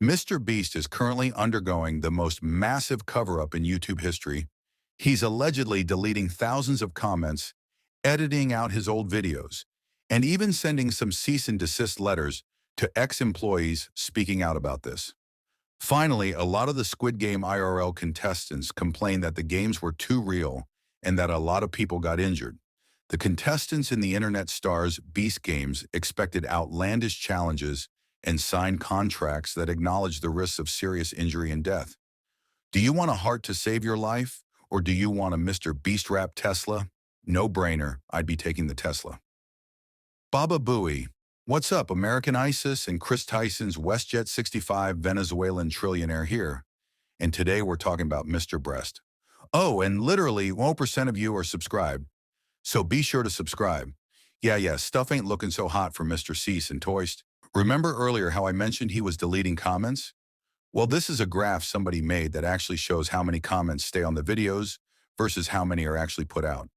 MrBeast is currently undergoing the most massive cover-up in YouTube history. He's allegedly deleting thousands of comments, editing out his old videos, and even sending some cease and desist letters to ex-employees speaking out about this. Finally, a lot of the Squid Game IRL contestants complained that the games were too real and that a lot of people got injured. The contestants in the internet stars Beast Games expected outlandish challenges and signed contracts that acknowledge the risks of serious injury and death. Do you want a heart to save your life, or do you want a Mr. Beast wrap Tesla? No brainer, I'd be taking the Tesla. Baba Booey. What's up, American ISIS and Chris Tyson's WestJet 65 Venezuelan trillionaire here. And today we're talking about Mr. Breast. Oh, and literally 1% of you are subscribed. So be sure to subscribe. Yeah, stuff ain't looking so hot for Mr. Cease and Toist. Remember earlier how I mentioned he was deleting comments? Well, this is a graph somebody made that actually shows how many comments stay on the videos versus how many are actually put out.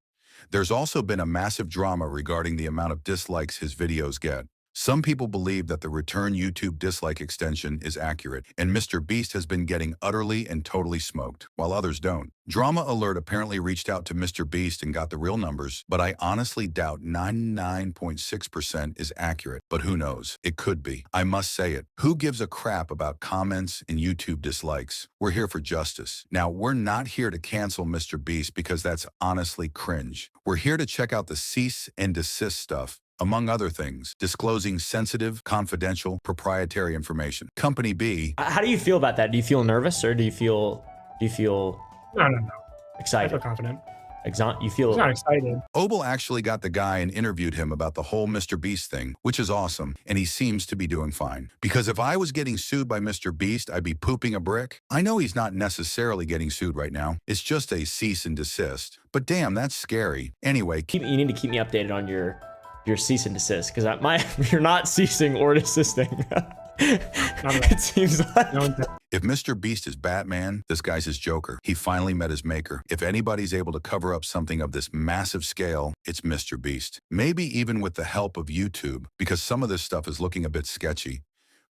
There's also been a massive drama regarding the amount of dislikes his videos get. Some people believe that the return YouTube dislike extension is accurate, and Mr. Beast has been getting utterly and totally smoked, while others don't. Drama Alert apparently reached out to Mr. Beast and got the real numbers, but I honestly doubt 99.6% is accurate. But who knows? It could be. I must say it. Who gives a crap about comments and YouTube dislikes? We're here for justice. Now, we're not here to cancel Mr. Beast because that's honestly cringe. We're here to check out the cease and desist stuff, among other things, disclosing sensitive, confidential, proprietary information. Company B. How do you feel about that? Do you feel nervous, or do you feel No. excited? I feel confident. You feel He's not excited. Obel actually got the guy and interviewed him about the whole Mr. Beast thing, which is awesome, and he seems to be doing fine. Because if I was getting sued by Mr. Beast, I'd be pooping a brick. I know he's not necessarily getting sued right now. It's just a cease and desist. But damn, that's scary. Anyway, you need to keep me updated on your cease and desist, because you're not ceasing or desisting. It seems like. If Mr. Beast is Batman, this guy's his Joker. He finally met his maker. If anybody's able to cover up something of this massive scale, it's Mr. Beast. Maybe even with the help of YouTube, because some of this stuff is looking a bit sketchy.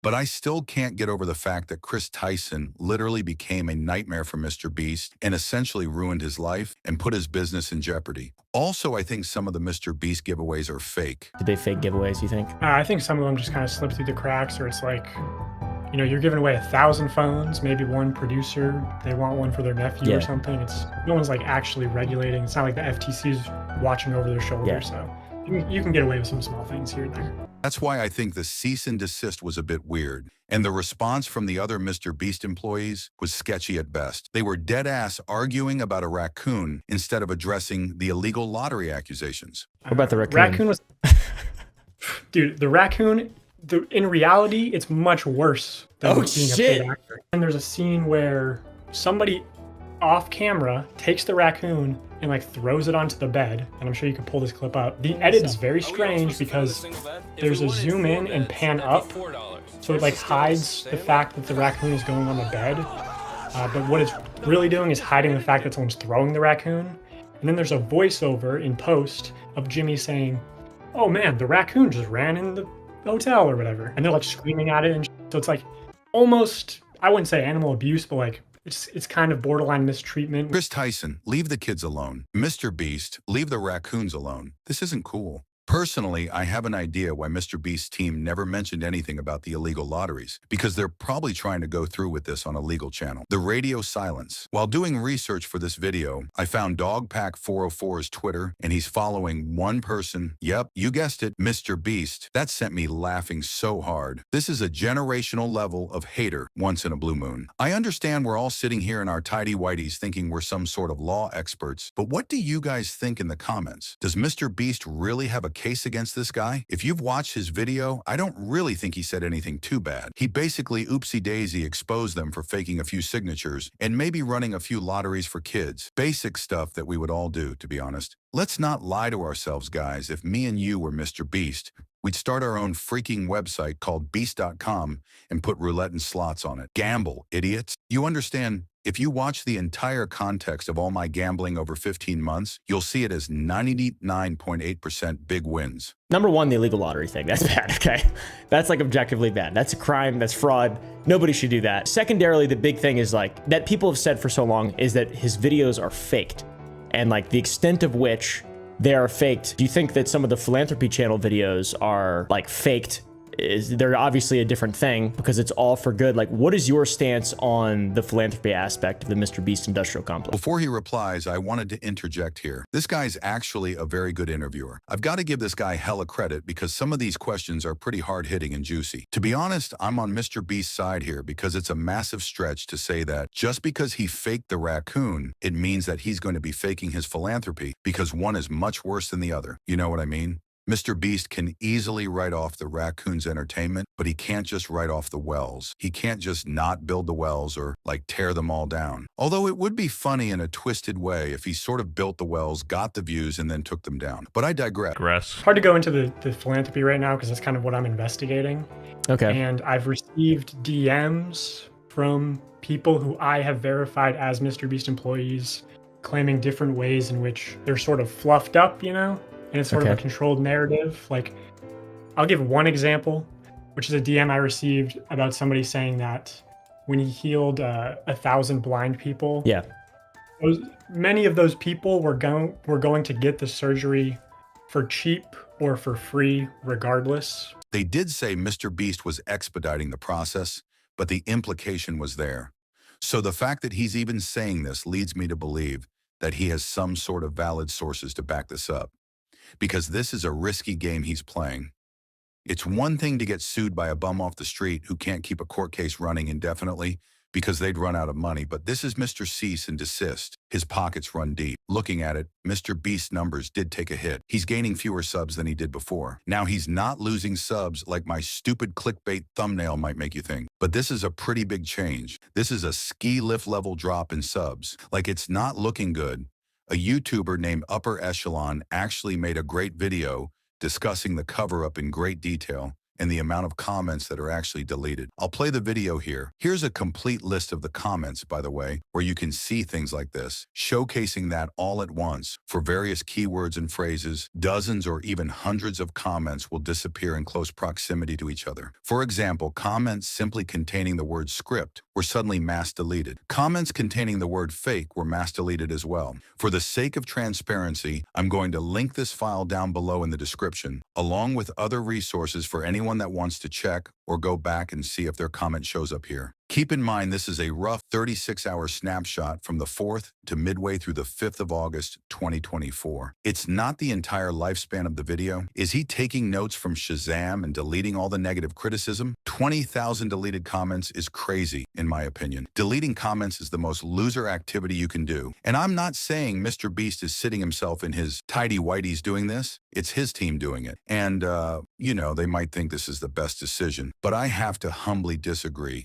But I still can't get over the fact that Chris Tyson literally became a nightmare for Mr. Beast and essentially ruined his life and put his business in jeopardy. Also, I think some of the Mr. Beast giveaways are fake. Did they fake giveaways, you think? I think some of them just kind of slip through the cracks, or it's like, you're giving away 1,000 phones, maybe one producer, they want one for their nephew or something. No one's like actually regulating. It's not like the FTC's watching over their shoulder, so you can get away with some small things here and there. That's why I think the cease and desist was a bit weird, and the response from the other Mr. Beast employees was sketchy at best. They were dead-ass arguing about a raccoon instead of addressing the illegal lottery accusations. What about the raccoon? Raccoon was... Dude, the raccoon, in reality, it's much worse than being a paid actor. And there's a scene where somebody off camera takes the raccoon and like throws it onto the bed, and I'm sure you can pull this clip up. The edit is very strange because there's a zoom in and pan up, so it like hides the fact that the raccoon is going on the bed, but what it's really doing is hiding the fact that someone's throwing the raccoon. And then there's a voiceover in post of Jimmy saying, "Oh man, the raccoon just ran in the hotel," or whatever, and they're like screaming at it, and so it's like almost, I wouldn't say animal abuse, but like it's kind of borderline mistreatment. Chris Tyson, leave the kids alone. Mr. Beast, leave the raccoons alone. This isn't cool. Personally, I have an idea why Mr. Beast's team never mentioned anything about the illegal lotteries, because they're probably trying to go through with this on a legal channel. The radio silence. While doing research for this video, I found Dogpack404's Twitter, and he's following one person. Yep, you guessed it, Mr. Beast. That sent me laughing so hard. This is a generational level of hater once in a blue moon. I understand we're all sitting here in our tidy whities thinking we're some sort of law experts, but what do you guys think in the comments? Does Mr. Beast really have a case against this guy? If you've watched his video, I don't really think he said anything too bad. He basically oopsie-daisy exposed them for faking a few signatures and maybe running a few lotteries for kids. Basic stuff that we would all do, to be honest. Let's not lie to ourselves, guys. If me and you were Mr. Beast, we'd start our own freaking website called beast.com and put roulette and slots on it. Gamble, idiots. You understand If you watch the entire context of all my gambling over 15 months, you'll see it as 99.8% big wins. Number one, the illegal lottery thing. That's bad, okay? That's like objectively bad. That's a crime, that's fraud. Nobody should do that. Secondarily, the big thing is like, that people have said for so long is that his videos are faked. And like the extent of which they are faked. Do you think that some of the philanthropy channel videos are like faked? They're obviously a different thing because it's all for good. Like, what is your stance on the philanthropy aspect of the MrBeast industrial complex? Before he replies, I wanted to interject here. This guy's actually a very good interviewer. I've got to give this guy hella credit because some of these questions are pretty hard-hitting and juicy. To be honest, I'm on MrBeast's side here because it's a massive stretch to say that just because he faked the raccoon, it means that he's going to be faking his philanthropy because one is much worse than the other. You know what I mean? MrBeast can easily write off the raccoon's entertainment, but he can't just write off the wells. He can't just not build the wells or like tear them all down. Although it would be funny in a twisted way if he sort of built the wells, got the views, and then took them down. But I digress. It's hard to go into the philanthropy right now because that's kind of what I'm investigating. Okay. And I've received DMs from people who I have verified as MrBeast employees claiming different ways in which they're sort of fluffed up, you know? And it's sort of a controlled narrative. Like, I'll give one example, which is a DM I received about somebody saying that when he healed 1,000 blind people, many of those people were going to get the surgery for cheap or for free, regardless. They did say MrBeast was expediting the process, but the implication was there. So the fact that he's even saying this leads me to believe that he has some sort of valid sources to back this up. Because this is a risky game he's playing. It's one thing to get sued by a bum off the street who can't keep a court case running indefinitely because they'd run out of money, but this is Mr. Cease and Desist. His pockets run deep. Looking at it, MrBeast's numbers did take a hit. He's gaining fewer subs than he did before. Now he's not losing subs like my stupid clickbait thumbnail might make you think, but this is a pretty big change. This is a ski lift level drop in subs. Like, it's not looking good. A YouTuber named Upper Echelon actually made a great video discussing the cover-up in great detail and the amount of comments that are actually deleted. I'll play the video here. Here's a complete list of the comments, by the way, where you can see things like this, showcasing that all at once. For various keywords and phrases, dozens or even hundreds of comments will disappear in close proximity to each other. For example, comments simply containing the word script were suddenly mass deleted. Comments containing the word fake were mass deleted as well. For the sake of transparency, I'm going to link this file down below in the description, along with other resources for anyone that wants to check or go back and see if their comment shows up here. Keep in mind, this is a rough 36-hour snapshot from the 4th to midway through the 5th of August, 2024. It's not the entire lifespan of the video. Is he taking notes from Shazam and deleting all the negative criticism? 20,000 deleted comments is crazy, in my opinion. Deleting comments is the most loser activity you can do. And I'm not saying MrBeast is sitting himself in his tidy whities doing this. It's his team doing it. And, you know, they might think this is the best decision, but I have to humbly disagree.